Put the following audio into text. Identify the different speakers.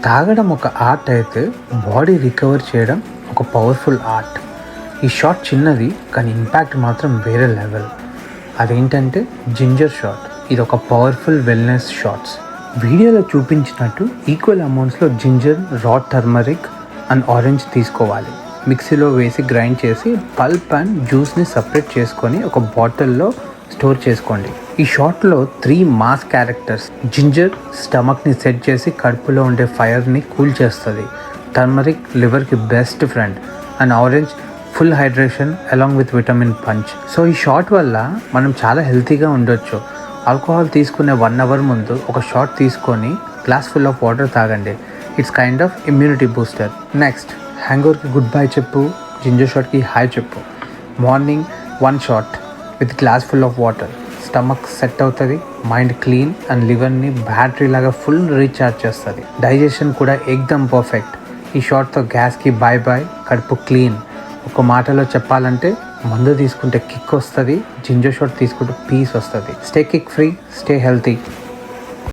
Speaker 1: తాగడం ఒక ఆర్ట్ అయితే బాడీ రికవర్ చేయడం ఒక పవర్ఫుల్ ఆర్ట్. ఈ షాట్ చిన్నది కానీ ఇంపాక్ట్ మాత్రం వేరే లెవెల్. అదేంటంటే జింజర్ షాట్. ఇది ఒక పవర్ఫుల్ వెల్నెస్ షాట్స్. వీడియోలో చూపించినట్టు ఈక్వల్ అమౌంట్స్లో జింజర్, రా టర్మరిక్ అండ్ ఆరెంజ్ తీసుకోవాలి. మిక్సీలో వేసి గ్రైండ్ చేసి పల్ప్ అండ్ జ్యూస్ని సపరేట్ చేసుకొని ఒక బాటిల్లో స్టోర్ చేసుకోండి. ఈ షాట్లో 3 మాస్ క్యారెక్టర్స్. జింజర్ స్టమక్ని సెట్ చేసి కడుపులో ఉండే ఫైర్ని కూల్ చేస్తుంది. టర్మరిక్ లివర్కి best friend. And orange full hydration along with vitamin punch. So ఈ షాట్ వల్ల మనం చాలా హెల్తీగా ఉండొచ్చు. ఆల్కహాల్ తీసుకునే 1 అవర్ ముందు ఒక షాట్ తీసుకొని గ్లాస్ ఫుల్ ఆఫ్ వాటర్ తాగండి. It's kind of immunity booster. Next, హ్యాంగోవర్కి గుడ్ బై చెప్పు, జింజర్ షాట్కి హాయ్ చెప్పు. Morning 1 shot with glass full of water. Stomach set అవుతుంది, మైండ్ క్లీన్ అండ్ లివర్ని బ్యాటరీ లాగా ఫుల్ రీఛార్జ్ చేస్తుంది. డైజెషన్ కూడా ఎక్దమ్ పర్ఫెక్ట్. ఈ షాట్తో గ్యాస్కి బాయ్ బాయ్, కడుపు క్లీన్. ఒక మాటలో చెప్పాలంటే మందు తీసుకుంటే కిక్ వస్తుంది, జింజర్ షాట్ తీసుకుంటే పీస్ వస్తుంది. Stay kick free, stay healthy.